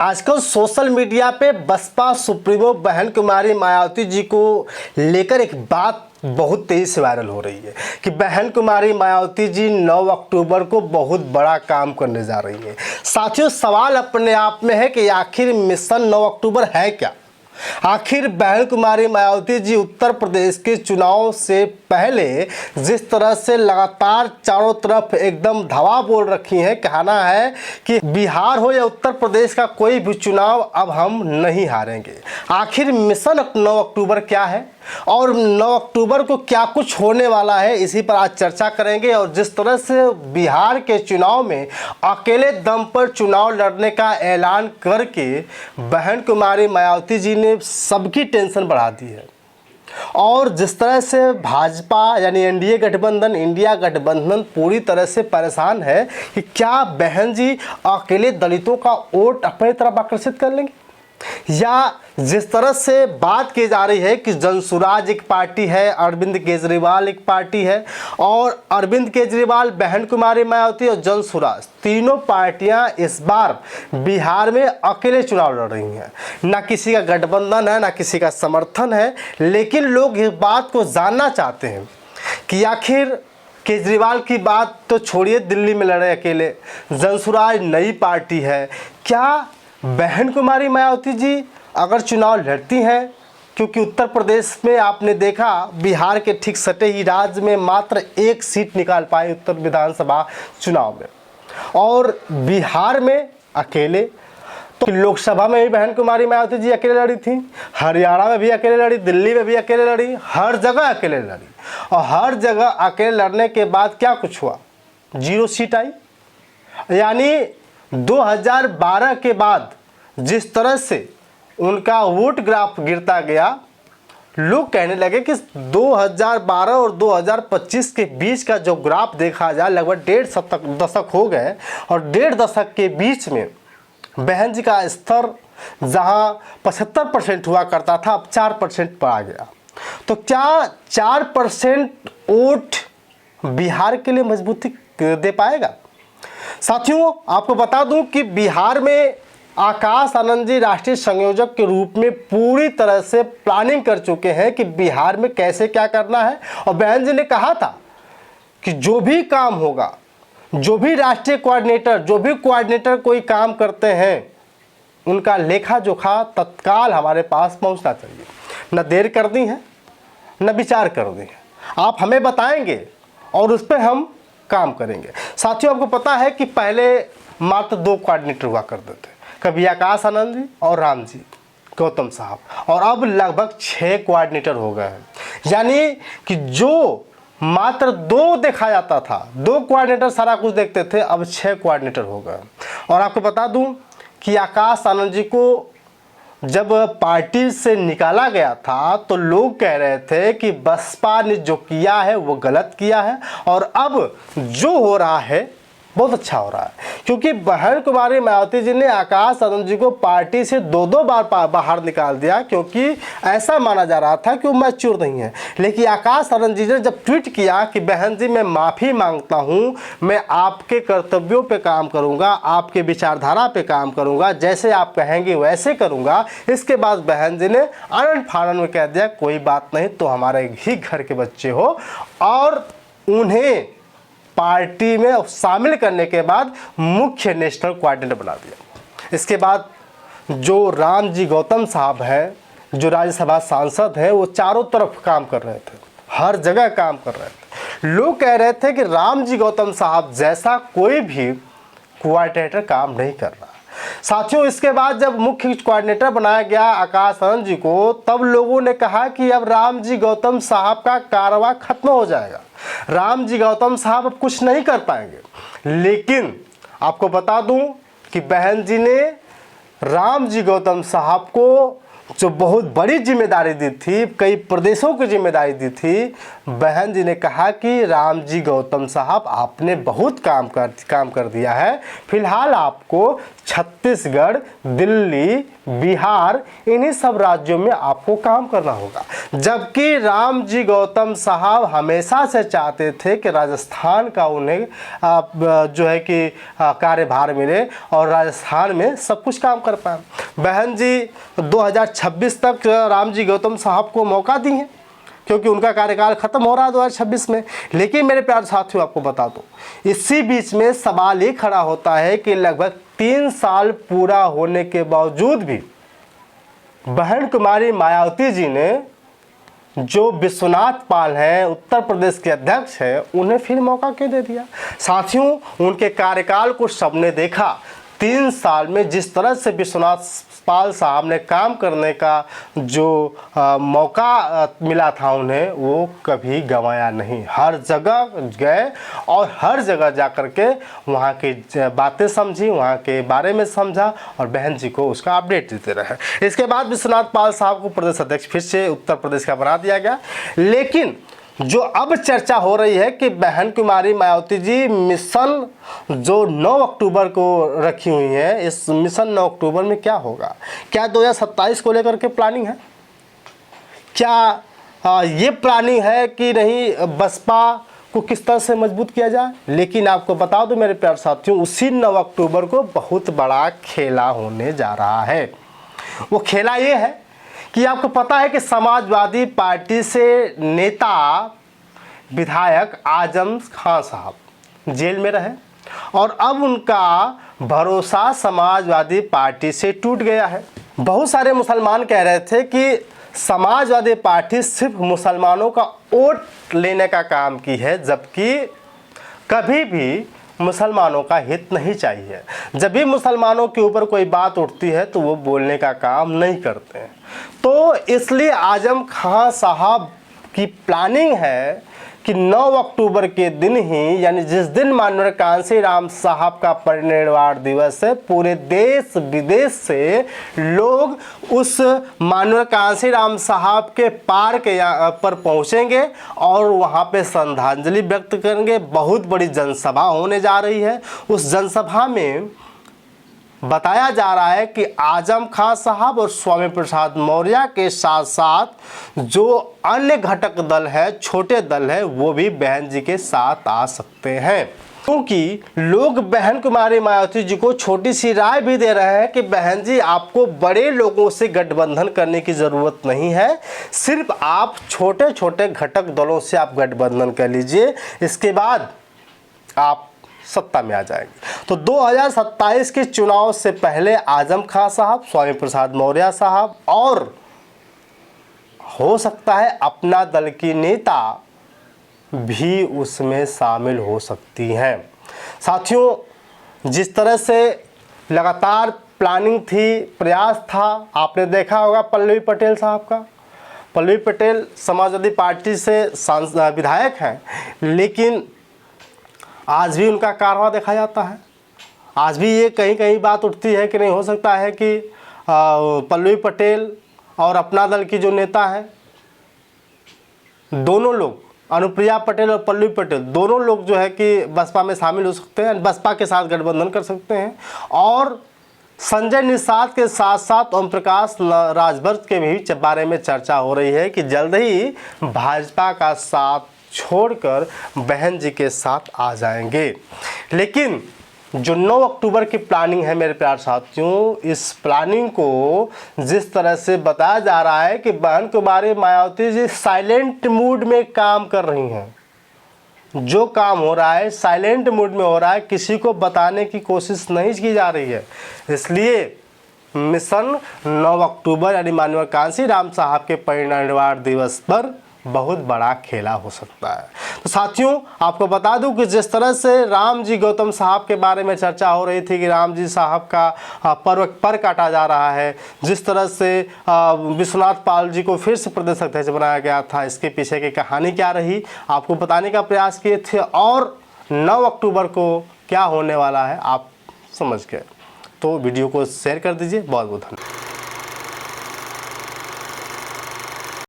आजकल social media पे Baspa supremo बहन कुमारी मायावती जी को लेकर एक बात बहुत तेजी से वायरल हो रही है कि बहन कुमारी मायावती जी 9 अक्टूबर को बहुत बड़ा काम करने जा रही हैं। साथियों, सवाल अपने आप में है कि आखिर मिशन 9 अक्टूबर है क्या। आखिर बहन कुमारी मायावती जी उत्तर प्रदेश के चुनाव से पहले जिस तरह से लगातार चारों तरफ एकदम धावा बोल रखी हैं, कहना है कि बिहार हो या उत्तर प्रदेश का कोई भी चुनाव अब हम नहीं हारेंगे। आखिर मिशन 9 अक्टूबर क्या है और 9 अक्टूबर को क्या कुछ होने वाला है, इसी पर आज चर्चा करेंगे। और जिस तरह से बिहार के चुनाव में अकेले दम पर चुनाव लड़ने का ऐलान करके बहन कुमारी मायावती जी ने सबकी टेंशन बढ़ा दी है, और जिस तरह से भाजपा यानी एनडीए गठबंधन, इंडिया गठबंधन पूरी तरह से परेशान है कि क्या बहन जी अकेले दलितों का वोट अपनी तरफ आकर्षित कर लेंगे, या जिस तरह से बात की जा रही है कि जनसुराज एक पार्टी है, अरविंद केजरीवाल एक पार्टी है, और अरविंद केजरीवाल, बहन कुमारी मायावती और जनसुराज तीनों पार्टियां इस बार बिहार में अकेले चुनाव लड़ रही हैं। ना किसी का गठबंधन है, ना किसी का समर्थन है, लेकिन लोग इस बात को जानना चाहते हैं कि आखिर केजरीवाल की बात तो छोड़िए, दिल्ली में लड़े अकेले, जनसुराज नई पार्टी है, क्या बहन कुमारी मायावती जी अगर चुनाव लड़ती हैं, क्योंकि उत्तर प्रदेश में आपने देखा बिहार के ठीक सटे ही राज्य में मात्र 1 सीट निकाल पाए उत्तर विधानसभा चुनाव में, और बिहार में अकेले। तो लोकसभा में भी बहन कुमारी मायावती जी अकेले लड़ी थी, हरियाणा में भी अकेले लड़ी, दिल्ली में भी अकेले लड़ी, हर जगह अकेले लड़ी, और हर जगह अकेले लड़ने के बाद क्या कुछ हुआ, 0 सीट आई। यानी 2012 के बाद जिस तरह से उनका वोट ग्राफ गिरता गया, लोग कहने लगे कि 2012 और 2025 के बीच का जो ग्राफ देखा जाए, लगभग 1.5 दशक हो गए, और 1.5 दशक के बीच में बहन जी का स्तर जहां 75% हुआ करता था, अब 4% पर आ गया। तो क्या 4% वोट बिहार के लिए मजबूती दे पाएगा? साथियों, आपको बता दूं कि बिहार में आकाश आनंद जी राष्ट्रीय संयोजक के रूप में पूरी तरह से प्लानिंग कर चुके हैं कि बिहार में कैसे क्या करना है। और बहन जी ने कहा था कि जो भी काम होगा, जो भी राष्ट्रीय कोऑर्डिनेटर, जो भी कोऑर्डिनेटर कोई काम करते हैं, उनका लेखा जोखा तत्काल हमारे पास पहुंचना चाहिए। न देर कर दी है, न विचार कर दी है, आप हमें बताएंगे और उस पर हम काम करेंगे। साथियों, आपको पता है कि पहले मात्र 2 कोऑर्डिनेटर हुआ करते थे, कभी आकाश आनंद जी और राम जी गौतम साहब, और अब लगभग 6 कोऑर्डिनेटर हो गए हैं। यानी कि जो मात्र 2 देखा जाता था, 2 कोऑर्डिनेटर सारा कुछ देखते थे, अब 6 कोऑर्डिनेटर हो गए। और आपको बता दूं कि आकाश आनंद जी को जब पार्टी से निकाला गया था तो लोग कह रहे थे कि बसपा ने जो किया है वो गलत किया है, और अब जो हो रहा है बहुत अच्छा हो रहा है, क्योंकि बहन कुमारी मायावती जी ने आकाश आनंद जी को पार्टी से 2 बार बाहर निकाल दिया, क्योंकि ऐसा माना जा रहा था कि वो मैच्योर नहीं है। लेकिन आकाश आनंद जी ने जब ट्वीट किया कि बहन जी मैं माफ़ी मांगता हूँ, मैं आपके कर्तव्यों पे काम करूँगा, आपके विचारधारा पे काम करूँगा, जैसे आप कहेंगे वैसे करूँगा, इसके बाद बहन जी ने आनंद फानन में कह दिया कोई बात नहीं, तो हमारे ही घर के बच्चे हो, और उन्हें पार्टी में शामिल करने के बाद मुख्य नेशनल कोऑर्डिनेटर बना दिया। इसके बाद जो राम जी गौतम साहब हैं, जो राज्यसभा सांसद हैं, वो चारों तरफ काम कर रहे थे, हर जगह काम कर रहे थे। लोग कह रहे थे कि राम जी गौतम साहब जैसा कोई भी कोऑर्डिनेटर काम नहीं कर रहा। साथियों, इसके बाद जब मुख्य कोऑर्डिनेटर बनाया गया आकाश आनंद जी को, तब लोगों ने कहा कि अब राम जी गौतम साहब का कारवा खत्म हो जाएगा, राम जी गौतम साहब अब कुछ नहीं कर पाएंगे। लेकिन आपको बता दूं कि बहन जी ने राम जी गौतम साहब को जो बहुत बड़ी जिम्मेदारी दी थी, कई प्रदेशों की जिम्मेदारी दी थी, बहन जी ने कहा कि राम जी गौतम साहब आपने बहुत काम कर दिया है, फिलहाल आपको छत्तीसगढ़, दिल्ली, बिहार, इन्हीं सब राज्यों में आपको काम करना होगा। जबकि रामजी गौतम साहब हमेशा से चाहते थे कि राजस्थान का उन्हें जो है कि कार्यभार मिले और राजस्थान में सब कुछ काम कर पाए। बहन जी 2026 तक रामजी गौतम साहब को मौका दी है, क्योंकि उनका कार्यकाल खत्म हो रहा है 2026 में। लेकिन मेरे प्यारे साथियों, आपको बता दूं, इसी बीच में सवाल ये खड़ा होता है कि लगभग 3 साल पूरा होने के बावजूद भी बहन कुमारी मायावती जी ने, जो विश्वनाथ पाल हैं, उत्तर प्रदेश के अध्यक्ष हैं, उन्हें फिर मौका क्यों दे दिया? साथियों, उनके कार्यकाल को सबने देखा। 3 साल में जिस तरह से विश्वनाथ पाल साहब ने काम करने का जो मौका मिला था उन्हें, वो कभी गंवाया नहीं। हर जगह गए और हर जगह जा कर के वहाँ की बातें समझी, वहाँ के बारे में समझा और बहन जी को उसका अपडेट देते रहे। इसके बाद विश्वनाथ पाल साहब को प्रदेश अध्यक्ष फिर से उत्तर प्रदेश का बना दिया गया। लेकिन जो अब चर्चा हो रही है कि बहन कुमारी मायावती जी मिशन जो 9 अक्टूबर को रखी हुई है, इस मिशन 9 अक्टूबर में क्या होगा? क्या 2027 को लेकर के प्लानिंग है? क्या ये प्लानिंग है कि नहीं बसपा को किस तरह से मजबूत किया जाए? लेकिन आपको बता दूं मेरे प्यारे साथियों, उसी 9 अक्टूबर को बहुत बड़ा खेला होने जा रहा है। वो खेला ये है कि आपको पता है कि समाजवादी पार्टी से नेता विधायक आजम खान साहब जेल में रहे और अब उनका भरोसा समाजवादी पार्टी से टूट गया है। बहुत सारे मुसलमान कह रहे थे कि समाजवादी पार्टी सिर्फ मुसलमानों का वोट लेने का काम की है, जबकि कभी भी मुसलमानों का हित नहीं चाहिए। जब भी मुसलमानों के ऊपर कोई बात उठती है तो वो बोलने का काम नहीं करते हैं। तो इसलिए आजम खान साहब की प्लानिंग है कि 9 अक्टूबर के दिन ही, यानी जिस दिन माननीय कांशीराम साहब का परिनिर्वाण दिवस है, पूरे देश विदेश से लोग उस माननीय कांशीराम साहब के पार्क पर पहुंचेंगे और वहां पे श्रद्धांजलि व्यक्त करेंगे। बहुत बड़ी जनसभा होने जा रही है। उस जनसभा में बताया जा रहा है कि आजम खान साहब और स्वामी प्रसाद मौर्य के साथ साथ जो अन्य घटक दल है, छोटे दल है, वो भी बहन जी के साथ आ सकते हैं। क्योंकि लोग बहन कुमारी मायावती जी को छोटी सी राय भी दे रहे हैं कि बहन जी, आपको बड़े लोगों से गठबंधन करने की ज़रूरत नहीं है, सिर्फ आप छोटे छोटे घटक दलों से आप गठबंधन कर लीजिए, इसके बाद आप सत्ता में आ जाएंगे। तो 2027 के चुनाव से पहले आजम खान साहब, स्वामी प्रसाद मौर्य साहब और हो सकता है अपना दल की नेता भी उसमें शामिल हो सकती हैं। साथियों, जिस तरह से लगातार प्लानिंग थी, प्रयास था, आपने देखा होगा पल्लवी पटेल साहब का। पल्लवी पटेल समाजवादी पार्टी से विधायक हैं, लेकिन आज भी उनका कारवा देखा जाता है। आज भी ये कहीं कहीं बात उठती है कि नहीं, हो सकता है कि पल्लवी पटेल और अपना दल की जो नेता है, दोनों लोग, अनुप्रिया पटेल और पल्लवी पटेल, दोनों लोग जो है कि बसपा में शामिल हो सकते हैं, बसपा के साथ गठबंधन कर सकते हैं। और संजय निषाद के साथ साथ ओम प्रकाश राजभर के भी बारे में चर्चा हो रही है कि जल्द ही भाजपा का साथ छोड़कर बहन जी के साथ आ जाएंगे। लेकिन जो 9 अक्टूबर की प्लानिंग है मेरे प्यारे साथियों, इस प्लानिंग को जिस तरह से बताया जा रहा है कि बहन कुमारी मायावती जी साइलेंट मूड में काम कर रही हैं। जो काम हो रहा है साइलेंट मूड में हो रहा है, किसी को बताने की कोशिश नहीं की जा रही है। इसलिए मिशन 9 अक्टूबर यानी माननीय कांशीराम साहब के परिनिर्वाण दिवस पर बहुत बड़ा खेला हो सकता है। तो साथियों, आपको बता दूं कि जिस तरह से राम जी गौतम साहब के बारे में चर्चा हो रही थी कि राम जी साहब का पर्व पर काटा जा रहा है, जिस तरह से विश्वनाथ पाल जी को फिर से प्रदेश अध्यक्ष बनाया गया था, इसके पीछे की कहानी क्या रही, आपको बताने का प्रयास किए थे और 9 अक्टूबर को क्या होने वाला है आप समझ गए। तो वीडियो को शेयर कर दीजिए। बहुत बहुत धन्यवाद।